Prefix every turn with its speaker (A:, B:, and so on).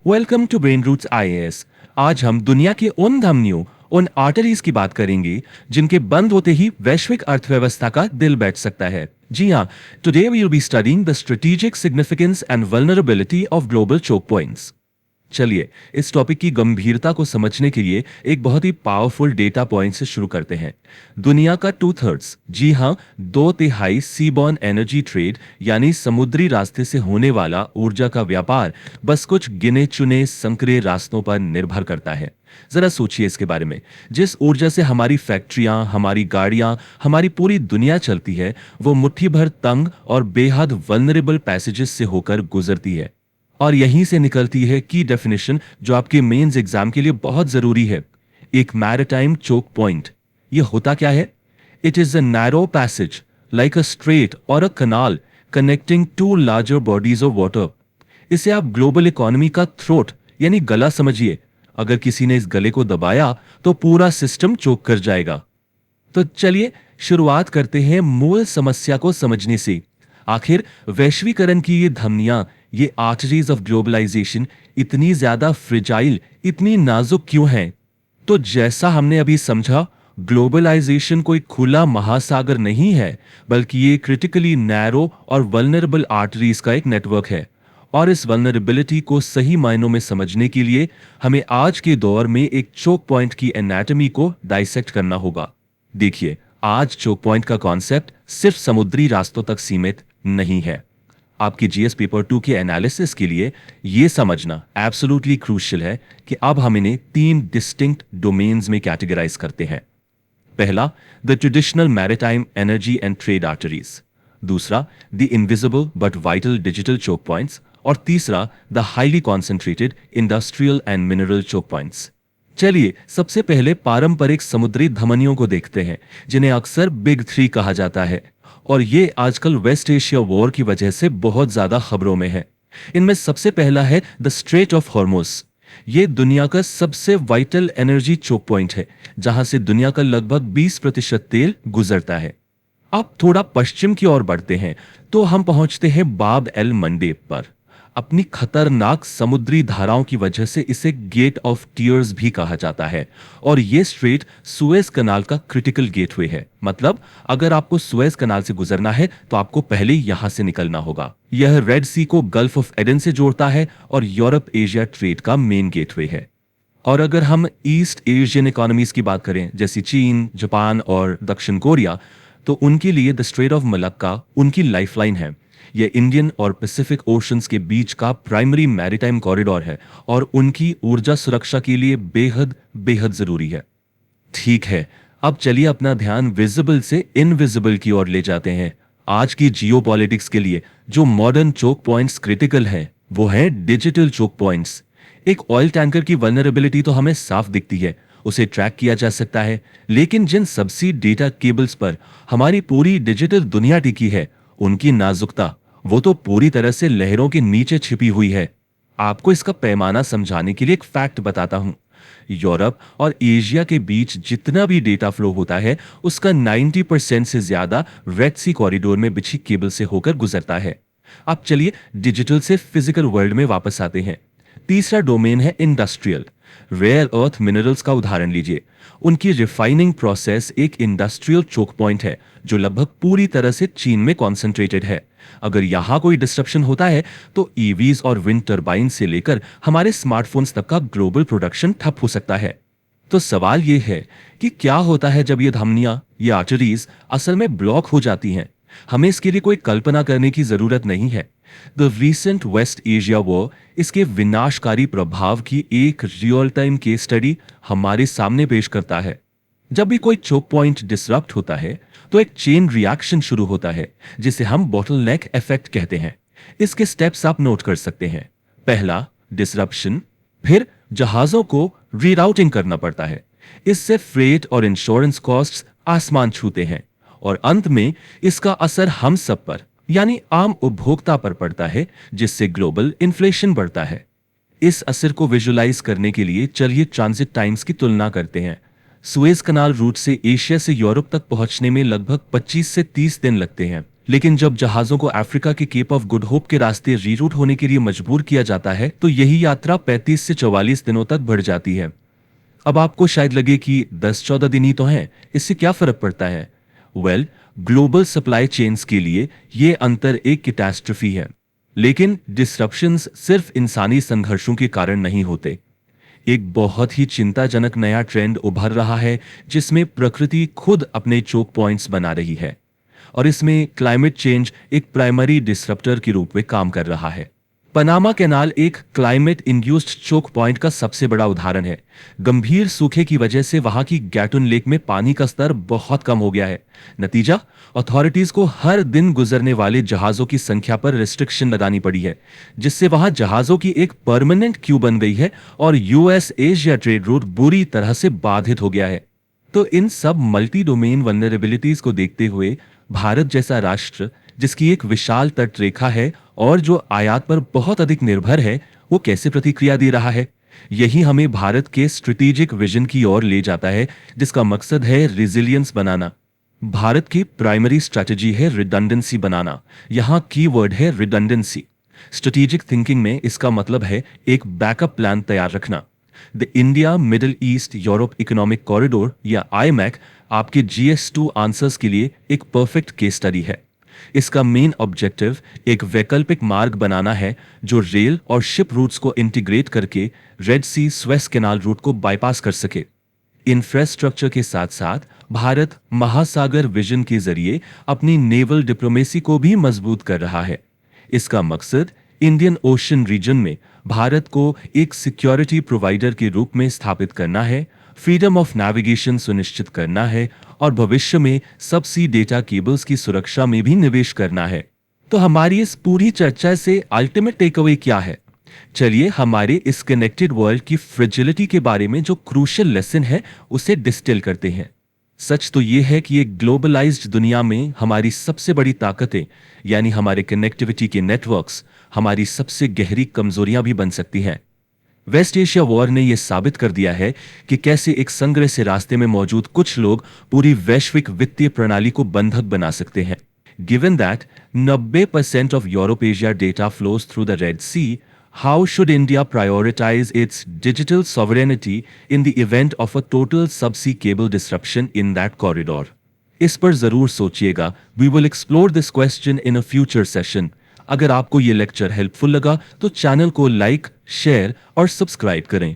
A: Welcome to Brain Roots IAS. आज हम दुनिया के उन धमनियों, उन आर्टरीज की बात करेंगे जिनके बंद होते ही वैश्विक अर्थव्यवस्था का दिल बैठ सकता है। जी हाँ, today we will be studying the strategic significance and vulnerability of global choke points. चलिए इस टॉपिक की गंभीरता को समझने के लिए एक बहुत ही पावरफुल डेटा पॉइंट से शुरू करते हैं। दुनिया का 2/3, जी हाँ, 2/3 सीबॉर्न एनर्जी ट्रेड यानी समुद्री रास्ते से होने वाला ऊर्जा का व्यापार बस कुछ गिने चुने संकरे रास्तों पर निर्भर करता है। जरा सोचिए इसके बारे में। जिस ऊर्जा से हमारी फैक्ट्रियां, हमारी गाड़ियां, हमारी पूरी दुनिया चलती है, वो मुट्ठी भर तंग और बेहद वल्नरेबल पैसेजेस से होकर गुजरती है। और यहीं से निकलती है की डेफिनेशन जो आपके मेंस एग्जाम के लिए बहुत जरूरी है। एक मैरिटाइम चोक पॉइंट, ये होता क्या है? It is a narrow passage like a strait और a canal connecting to larger bodies of water. इसे आप ग्लोबल इकोनॉमी का थ्रोट यानी गला समझिए। अगर किसी ने इस गले को दबाया तो पूरा सिस्टम चोक कर जाएगा। तो चलिए शुरुआत करते हैं मूल समस्या को समझने से। आखिर वैश्वीकरण की ये धमनियां, ये आर्टरीज ऑफ ग्लोबलाइजेशन इतनी ज्यादा फ्रिजाइल, इतनी नाजुक क्यों हैं? तो जैसा हमने अभी समझा, ग्लोबलाइजेशन कोई खुला महासागर नहीं है, बल्कि ये क्रिटिकली नैरो और वल्नरेबल आर्टरीज का एक नेटवर्क है। और इस वल्नरेबिलिटी को सही मायनों में समझने के लिए हमें आज के दौर में एक चोक पॉइंट की एनाटॉमी को डाइसेक्ट करना होगा। देखिए, आज चोक पॉइंट का कॉन्सेप्ट सिर्फ समुद्री रास्तों तक सीमित नहीं है। आपकी जीएस पेपर 2 के एनालिसिस के लिए यह समझना एब्सोल्युटली क्रूशियल है कि अब हम इन्हें 3 डिस्टिंक्ट डोमेन्स में कैटेगराइज करते हैं। पहला, the traditional maritime energy and trade arteries. दूसरा, the invisible but vital digital choke points. और तीसरा, the highly concentrated industrial and mineral choke points. चलिए सबसे पहले पारंपरिक समुद्री धमनियों को देखते हैं, जिन्हें अक्सर बिग 3 कहा जाता है, और ये आजकल वेस्ट एशिया वॉर की वजह से बहुत ज्यादा खबरों में है। इनमें सबसे पहला है द स्ट्रेट ऑफ हॉर्मुज। ये दुनिया का सबसे वाइटल एनर्जी चोक पॉइंट है, जहां से दुनिया का लगभग 20% तेल गुजरता है। अब थोड़ा पश्चिम की ओर बढ़ते हैं तो हम पहुंचते हैं बाब एल मंडेब पर। अपनी खतरनाक समुद्री धाराओं की वजह से इसे गेट ऑफ टीयर्स भी कहा जाता है, और यह स्ट्रेट सुएज कनाल का क्रिटिकल गेटवे है। मतलब अगर आपको सुएज कनाल से गुजरना है तो आपको पहले यहां से निकलना होगा। यह रेड सी को गल्फ ऑफ एडन से जोड़ता है और यूरोप एशिया ट्रेड का मेन गेटवे है। और अगर हम ईस्ट एशियन इकोनॉमीज की बात करें, जैसे चीन, जापान और दक्षिण कोरिया, तो उनके लिए द स्ट्रेट ऑफ मलक्का उनकी लाइफलाइन है। यह इंडियन और पैसिफिक ओशंस के बीच का प्राइमरी मैरीटाइम कॉरिडोर है और उनकी ऊर्जा सुरक्षा के लिए बेहद बेहद जरूरी है। ठीक है, अब चलिए अपना ध्यान विजिबल से इनविजिबल की ओर ले जाते हैं। आज की जियोपॉलिटिक्स के लिए जो मॉडर्न चोक पॉइंट्स क्रिटिकल हैं, वो है डिजिटल चोक पॉइंट्स। एक ऑयल टैंकर की वल्नरेबिलिटी तो हमें साफ दिखती है, उसे ट्रैक किया जा सकता है, लेकिन जिन सबसी डेटा केबल्स पर हमारी पूरी डिजिटल दुनिया टिकी है, उनकी नाजुकता वो तो पूरी तरह से लहरों के नीचे छिपी हुई है। आपको इसका पैमाना समझाने के लिए एक फैक्ट बताता हूं। यूरोप और एशिया के बीच जितना भी डेटा फ्लो होता है, उसका 90% से ज्यादा रेड सी कॉरिडोर में बिछी केबल से होकर गुजरता है। अब चलिए डिजिटल से फिजिकल वर्ल्ड में वापस आते हैं। तीसरा डोमेन है इंडस्ट्रियल। रेयर अर्थ मिनरल्स का उदाहरण लीजिए। उनकी रिफाइनिंग प्रोसेस एक इंडस्ट्रियल चोक पॉइंट है, जो लगभग पूरी तरह से चीन में कॉन्सेंट्रेटेड है। अगर यहां कोई डिस्ट्रप्शन होता है तो ईवीज और विंड टर्बाइन से लेकर हमारे स्मार्टफोन्स तक का ग्लोबल प्रोडक्शन ठप हो सकता है। तो सवाल यह है कि क्या होता है जब ये धमनियां, ये आर्टरीज असल में ब्लॉक हो जाती हैं? हमें इसके लिए कोई कल्पना करने की जरूरत नहीं है। The recent West Asia war इसके विनाशकारी प्रभाव की एक रियल टाइम केस स्टडी हमारे सामने पेश करता है। जब भी कोई चोक पॉइंट डिसरप्ट होता है तो एक चेन रिएक्शन शुरू होता है, जिसे हम बॉटलनेक इफेक्ट कहते हैं। इसके स्टेप्स आप नोट कर सकते हैं। पहला, डिसरप्शन। फिर जहाजों को रीराउटिंग करना पड़ता है, इससे फ्रेट और इंश्योरेंस कॉस्ट्स आसमान छूते हैं। और अंत में इसका असर हम सब पर यानी आम उपभोक्ता पर पड़ता है, जिससे ग्लोबल इन्फ्लेशन बढ़ता है। इस असर को विजुलाइज करने के लिए चलिए ट्रांजिट टाइम्स की तुलना करते हैं। सुएज कनाल रूट से एशिया से यूरोप तक पहुंचने में लगभग 25 से 30 दिन लगते हैं, लेकिन जब जहाज़ों को अफ्रीका के केप ऑफ गुड होप के रास्ते रीरूट होने के लिए मजबूर किया जाता है तो यही यात्रा 35 से 44 दिनों तक बढ़ जाती है। अब आपको शायद लगे कि 10-14 दिन ही तो हैं, इससे क्या फर्क पड़ता है? वेल, ग्लोबल सप्लाई चेन्स के लिए ये अंतर एक कैटास्ट्रफी है। लेकिन डिसरप्शंस सिर्फ इंसानी संघर्षों के कारण नहीं होते। एक बहुत ही चिंताजनक नया ट्रेंड उभर रहा है जिसमें प्रकृति खुद अपने चोक पॉइंट्स बना रही है और इसमें क्लाइमेट चेंज एक प्राइमरी डिसरप्टर के रूप में काम कर रहा है। पनामा कैनाल एक क्लाइमेट इंड्यूस्ड चोक पॉइंट का सबसे बड़ा उदाहरण है। गंभीर सूखे की वजह से वहां की गैटुन लेक में पानी का स्तर बहुत कम हो गया है। नतीजा, अथॉरिटीज को हर दिन गुजरने वाले जहाजों की संख्या पर रिस्ट्रिक्शन लगानी पड़ी है, जिससे वहां जहाजों की एक परमानेंट क्यू बन गई है और यूएस एशिया ट्रेड रूट बुरी तरह से बाधित हो गया है। तो इन सब मल्टी डोमेन वल्नरेबिलिटीज को देखते हुए भारत जैसा राष्ट्र, जिसकी एक विशाल तट रेखा है और जो आयात पर बहुत अधिक निर्भर है, वो कैसे प्रतिक्रिया दे रहा है? यही हमें भारत के स्ट्रेटेजिक विजन की ओर ले जाता है, जिसका मकसद है रिजिलियंस बनाना। भारत की प्राइमरी स्ट्रैटेजी है रिडंडेंसी बनाना। यहां कीवर्ड है रिडंडेंसी। स्ट्रेटेजिक थिंकिंग में इसका मतलब है एक बैकअप प्लान तैयार रखना। The India middle east Europe economic corridor या आईमैक आपके GS2 आंसर्स के लिए एक परफेक्ट केस स्टडी है। इसका मेन ऑब्जेक्टिव एक वैकल्पिक मार्ग बनाना है जो रेल और शिप रूट्स को इंटीग्रेट करके रेड सी स्वेस कैनाल रूट को बाईपास कर सके। इंफ्रास्ट्रक्चर के साथ साथ भारत महासागर विजन के जरिए अपनी नेवल डिप्लोमेसी को भी मजबूत कर रहा है। इसका मकसद इंडियन ओशन रीजन में भारत को एक सिक्योरिटी प्रोवाइडर के रूप में स्थापित करना है, फ्रीडम ऑफ नेविगेशन सुनिश्चित करना है और भविष्य में सबसी डेटा केबल्स की सुरक्षा में भी निवेश करना है। तो हमारी इस पूरी चर्चा से अल्टीमेट टेकअवे क्या है? चलिए हमारे इस कनेक्टेड वर्ल्ड की फ्रेजिलिटी के बारे में जो क्रूशियल लेसन है उसे डिस्टिल करते हैं। सच तो यह है कि एक ग्लोबलाइज्ड दुनिया में हमारी सबसे बड़ी ताकतें यानी हमारे कनेक्टिविटी के नेटवर्क्स हमारी सबसे गहरी कमजोरियां भी बन सकती हैं। वेस्ट एशिया वॉर ने यह साबित कर दिया है कि कैसे एक संग्रह से रास्ते में मौजूद कुछ लोग पूरी वैश्विक वित्तीय प्रणाली को बंधक बना सकते हैं। Given that 90% of Europe Asia data flows through the Red Sea, how should India prioritize its digital sovereignty in the event of a total subsea cable disruption in that corridor? इस पर जरूर सोचिएगा। We will explore this question in a future session. अगर आपको ये lecture helpful लगा तो channel को लाइक, शेयर और सब्सक्राइब करें।